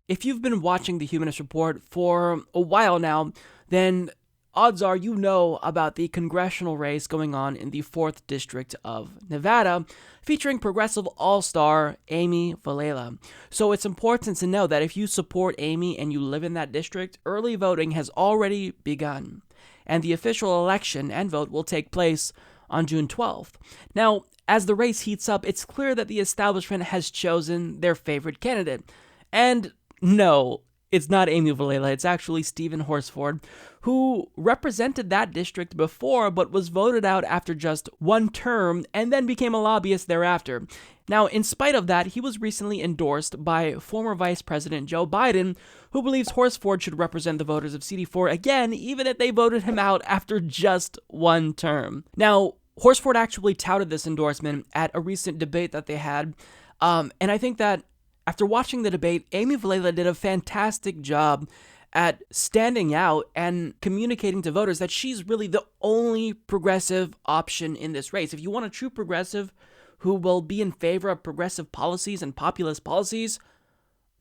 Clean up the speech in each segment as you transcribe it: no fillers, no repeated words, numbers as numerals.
If you've been watching the Humanist Report for a while now, then odds are you know about the congressional race going on in the 4th District of Nevada, featuring progressive all-star Amy Vilela. So it's important to know that if you support Amy and you live in that district, early voting has already begun, and the official election and vote will take place on June 12th. Now, as the race heats up, it's clear that the establishment has chosen their favorite candidate. And no, it's not Amy Vilela, it's actually Stephen Horsford, who represented that district before but was voted out after just one term and then became a lobbyist thereafter. Now, in spite of that, he was recently endorsed by former Vice President Joe Biden, who believes Horsford should represent the voters of CD4 again, even if they voted him out after just one term. Now, Horsford actually touted this endorsement at a recent debate that they had, and I think that after watching the debate, Amy Vilela did a fantastic job at standing out and communicating to voters that she's really the only progressive option in this race. If you want a true progressive who will be in favor of progressive policies and populist policies,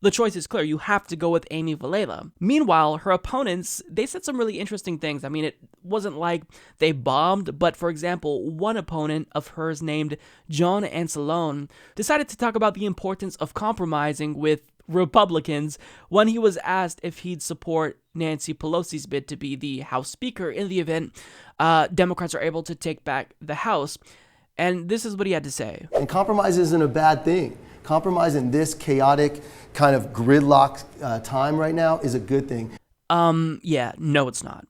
the choice is clear. You have to go with Amy Vilela. Meanwhile, her opponents, they said some really interesting things. I mean, it wasn't like they bombed, but for example, one opponent of hers named John Ancelone decided to talk about the importance of compromising with Republicans when he was asked if he'd support Nancy Pelosi's bid to be the House Speaker in the event Democrats are able to take back the House. And this is what he had to say. And compromise isn't a bad thing. Compromise in this chaotic kind of gridlock time right now is a good thing. Yeah, no, it's not.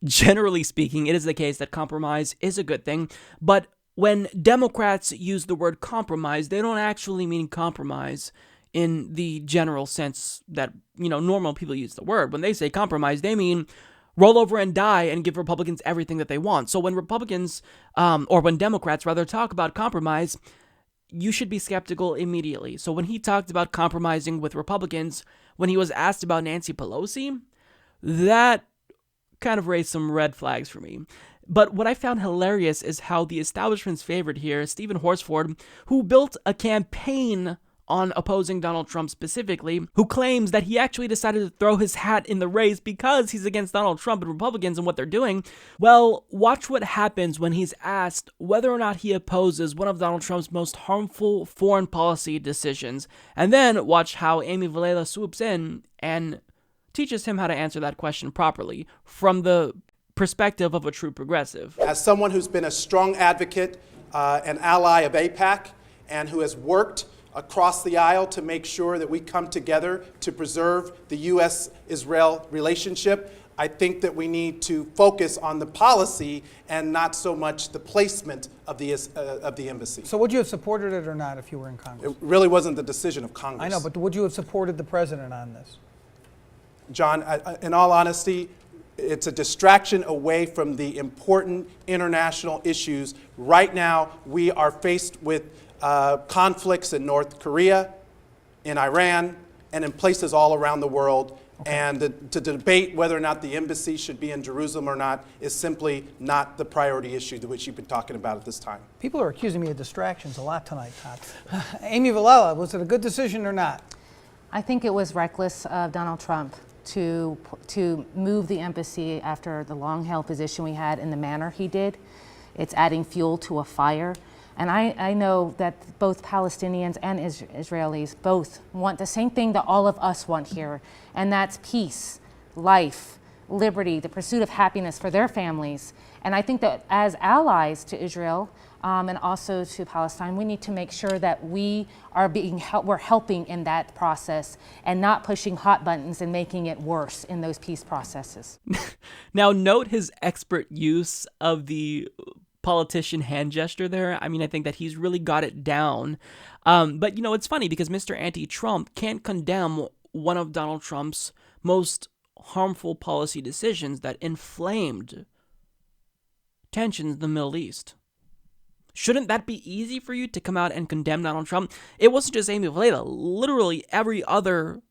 Generally speaking, it is the case that compromise is a good thing, but when Democrats use the word compromise, they don't actually mean compromise in the general sense that, normal people use the word. When they say compromise, they mean roll over and die and give Republicans everything that they want. So when Republicans, or when Democrats rather, talk about compromise, you should be skeptical immediately. So when he talked about compromising with Republicans, when he was asked about Nancy Pelosi, that kind of raised some red flags for me. But what I found hilarious is how the establishment's favorite here, Stephen Horsford, who built a campaign on opposing Donald Trump specifically, who claims that he actually decided to throw his hat in the race because he's against Donald Trump and Republicans and what they're doing. Well, watch what happens when he's asked whether or not he opposes one of Donald Trump's most harmful foreign policy decisions, and then watch how Amy Vilela swoops in and teaches him how to answer that question properly from the perspective of a true progressive. As someone who's been a strong advocate, an ally of AIPAC, and who has worked across the aisle to make sure that we come together to preserve the U.S.-Israel relationship, I think that we need to focus on the policy and not so much the placement of the embassy. So would you have supported it or not if you were in Congress? It really wasn't the decision of Congress. I know, but would you have supported the president on this? John, in all honesty, it's a distraction away from the important international issues. Right now, we are faced with conflicts in North Korea, in Iran, and in places all around the world. Okay. And to debate whether or not the embassy should be in Jerusalem or not is simply not the priority issue to which you've been talking about at this time. People are accusing me of distractions a lot tonight, Todd. Amy Vilela, was it a good decision or not? I think it was reckless of Donald Trump to move the embassy after the long-held position we had in the manner he did. It's adding fuel to a fire. And I know that both Palestinians and Israelis both want the same thing that all of us want here, and that's peace, life, liberty, the pursuit of happiness for their families. And I think that as allies to Israel and also to Palestine, we need to make sure that we are we're helping in that process and not pushing hot buttons and making it worse in those peace processes. Now, note his expert use of the politician hand gesture there. I mean, I think that he's really got it down. But, it's funny because Mr. Anti-Trump can't condemn one of Donald Trump's most harmful policy decisions that inflamed tensions in the Middle East. Shouldn't that be easy for you to come out and condemn Donald Trump? It wasn't just Amy Vilela. Literally every other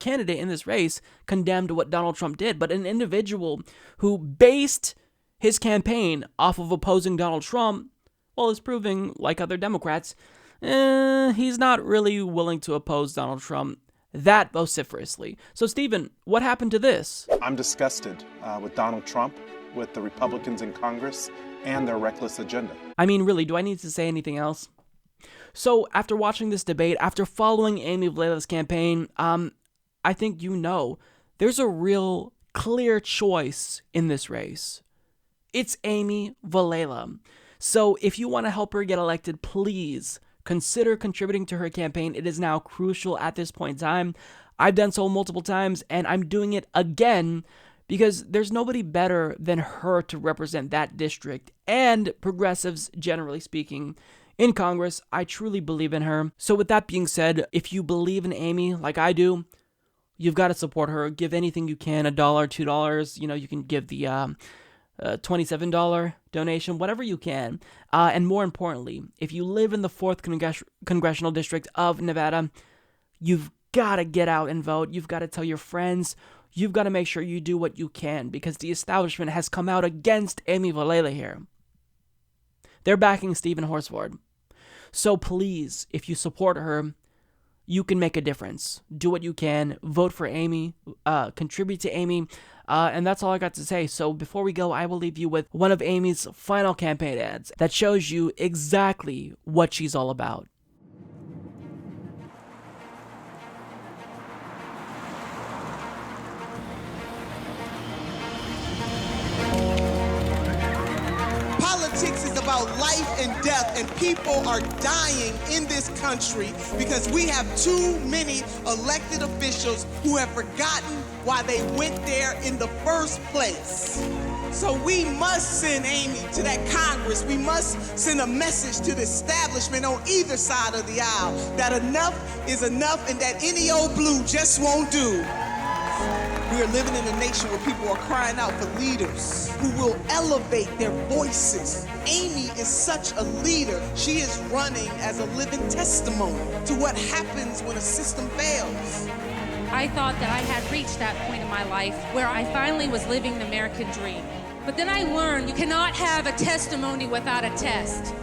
candidate in this race condemned what Donald Trump did. But an individual who based his campaign off of opposing Donald Trump, well, is proving, like other Democrats, he's not really willing to oppose Donald Trump that vociferously. So, Stephen, what happened to this? I'm disgusted with Donald Trump, with the Republicans in Congress, and their reckless agenda. I mean, really, do I need to say anything else? So, after watching this debate, after following Amy Vilela's campaign, I think there's a real clear choice in this race. It's Amy Vilela. So if you want to help her get elected, please consider contributing to her campaign. It is now crucial at this point in time. I've done so multiple times, and I'm doing it again because there's nobody better than her to represent that district and progressives, generally speaking, in Congress. I truly believe in her. So with that being said, if you believe in Amy like I do, you've got to support her. Give anything you can, $1, $2. You can give the $27 donation, whatever you can. And more importantly, if you live in the 4th Congressional District of Nevada, you've got to get out and vote. You've got to tell your friends. You've got to make sure you do what you can because the establishment has come out against Amy Vilela here. They're backing Stephen Horsford. So please, if you support her, you can make a difference. Do what you can. Vote for Amy. Contribute to Amy. And that's all I got to say. So before we go, I will leave you with one of Amy's final campaign ads that shows you exactly what she's all about. Politics is about life and death, and people are dying in this country because we have too many elected officials who have forgotten why they went there in the first place. So we must send Amy to that Congress. We must send a message to the establishment on either side of the aisle that enough is enough and that any old blue just won't do. We are living in a nation where people are crying out for leaders who will elevate their voices. Amy is such a leader. She is running as a living testimony to what happens when a system fails. I thought that I had reached that point in my life where I finally was living the American dream. But then I learned you cannot have a testimony without a test.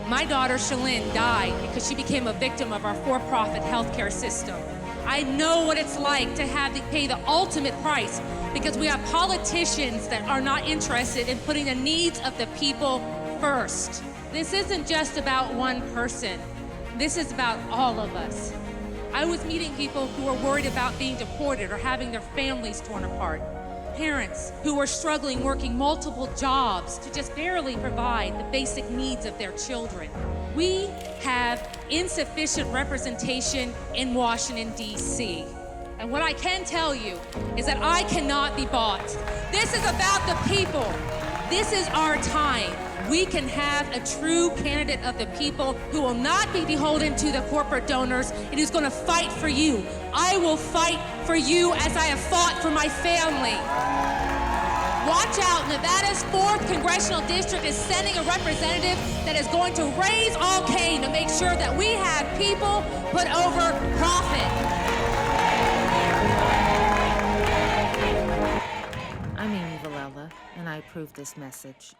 My daughter, Shunned, died because she became a victim of our for-profit healthcare system. I know what it's like to have to pay the ultimate price because we have politicians that are not interested in putting the needs of the people first. This isn't just about one person. This is about all of us. I was meeting people who were worried about being deported or having their families torn apart. Parents who were struggling working multiple jobs to just barely provide the basic needs of their children. We have insufficient representation in Washington, D.C. And what I can tell you is that I cannot be bought. This is about the people. This is our time. We can have a true candidate of the people who will not be beholden to the corporate donors and who's going to fight for you. I will fight for you as I have fought for my family. Watch out, Nevada's 4th Congressional District is sending a representative that is going to raise all cane to make sure that we have people put over profit. I'm Amy Vilela, and I approve this message.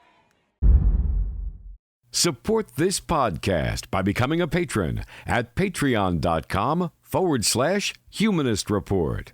Support this podcast by becoming a patron at patreon.com/Humanist Report.